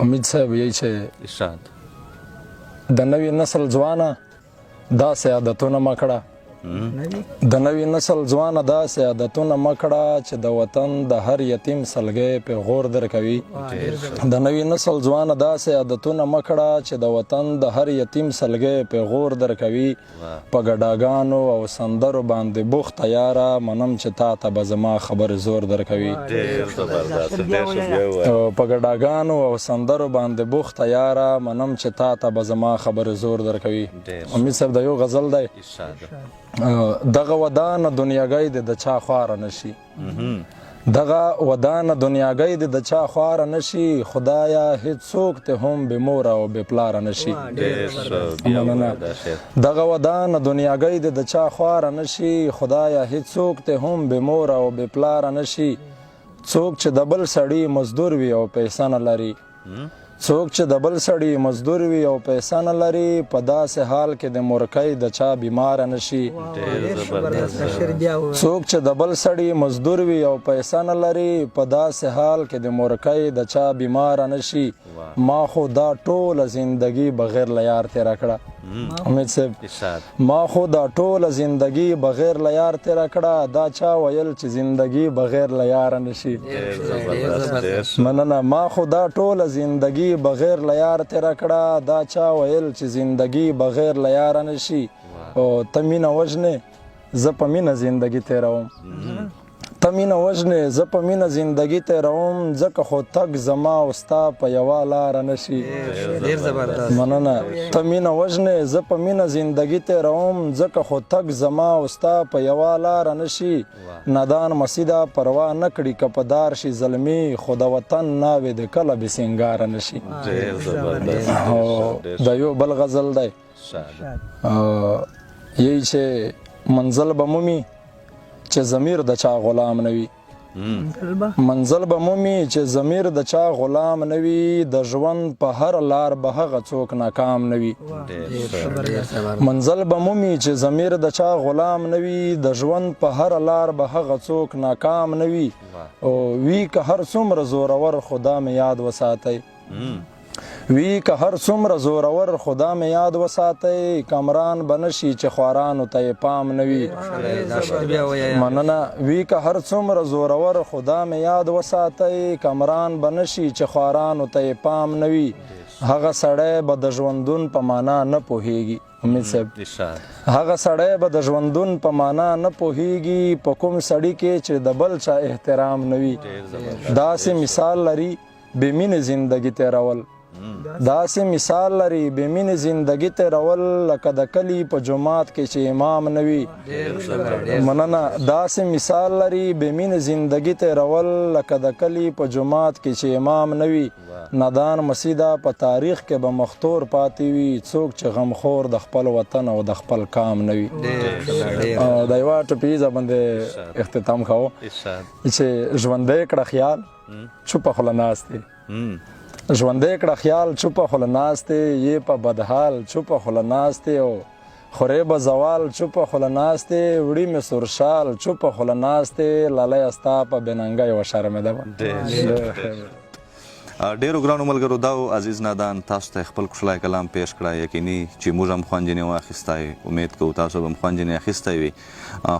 امید صاحب یی چې ارشاد د نوې نسل ځوانه داسې عادتونه مه کړه د نوې نسل ځوانه داسې عادتونه مه کړه چې د وطن د هر یتیم سلګۍ پې غور درکوي د نوې نسل ځوانه داسې عادتونه مه کړه چې د وطن د هر یتیم سلګۍ پې غور درکوي په ګډاګانو او سندرو باندې بوخته یاره منم چې تا ته به زما خبرې زور درکوي په ګډاګانو او سندرو باندې بوخته یاره منم چې تا ته به زما خبرې زور درکوي امید صاحب د یو غزل دی دغه ودانه دنیاګۍ دې د چا خواره نشي دغه ودانه دنیاګۍ دې د چا خواره نشي خدایا هیڅوک ته هم بې موره او بې پلاره نشي دغه ودانه دنیاګۍ دې د چا خواره نشي خدایا هیڅوک ته هم بې موره او بې پلاره نشي څوک چې د بل سړي مزدور وي او پیسه نه لري څوک چې د بل سړي مزدور وي او پیسه نه لري په داسې حال کې د مورکۍ د چا بیماره نشي څوک چې د بل سړي مزدور وي او پیسه نه لري په داسې حال کې د مورکۍ د چا بیماره نشي ما خو دا ټوله زندگی بغیر له یار تېره کړه امید صاحب ما خو دا ټوله زندگی بغیر له یار تېره کړه دا چا ویل چې زندگی بغیر له یاره نشي مننه ما خو دا ټوله زندگی بغیر له یار تېره کړه دا چا ویل چې زندگی بغیر له یاره نشي او ته مینه وژنې زه په مینه زندگی تېروم ته مینه وژنې زه په مینه زندگی تېروم ځکه خو تګ زما او ستا په یوه لاره نشي مننه ته مینه وژنې زه په مینه زندگی تېروم ځکه خو تګ زما او ستا په یوه لاره نشي نادان مسیده پروا نه کړي که په دار شي زلمي خو د وطن ناوې د کله بې سینګاره نشي د یو بل غزل دی یی چې منزل به مومي چې ضمیر د چا غلام نه وي منزل به مومي چې ضمیر د چا غلام نه وي د ژوند په هر لار به هغه څوک ناکام نه وي منزل به مومي چې ضمیر د چا غلام نه وي د ژوند په هر لار به هغه څوک ناکام نه وي او وي که هر څومره زورور خدا مې یاد وساتئ وی که هر څومره زورور خدا مې یاد وساتئ کمران به نشي چې خوارانو ته یې پام نه وي مننه وی که هر څومره زورور خدا مې یاد وساتئ کمران به نشي چې خوارانو ته یې پام نه وي هغه سړی به د ژوندون په معنا نه پوهیږي امید صاحب هغه سړی به د ژوندون په معنا نه پوهیږي په کوم سړي کې چې د بل چا احترام نه وي داسې مثال لري بې مینې زندګي تېرول داسې مثال لري بې مینې زندګي تېرول لکه د کلي په جومات کې چې امام نه وي مننه داسې مثال لري بې مینې زندګي تېرول لکه د کلي په جومات کې چې امام نه وي نادان مسیده په تاریخ کې به مختور پاتې وي څوک چې غمخور د خپل وطن او د خپل کام نه وي د یوه ټپیزه باندې اختتام کوو چې ژوندی کړه خیال چوپه خوله ناستې ژوندی کړه خیال چوپه خوله ناستې یې په بدحال چوپه خوله ناستې او خورې به زوال چوپه خوله ناستې وړي مې سورشال چوپه خوله ناستې لالی ستا په بېننګۍ وشرمېدمه ډیرو ګرانو ملګرو دا و عزیز نادان تاسو ته خپل کوچلی کلام پیش کړه یقیني چې موږ هم خوند ځینې واخیستی امید کوو تاسو به هم خوند ځینې اخیستی وي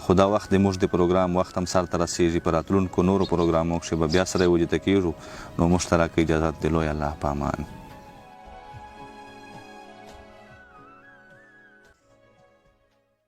خو دا وخت د موږ د پروګرام وخت هم سر ته رسیږي په راتلونکو نورو پروګرامو کښې به بیا سره وجود کېږو نو موږ ته راکړئ اجازت د لوی الله په امان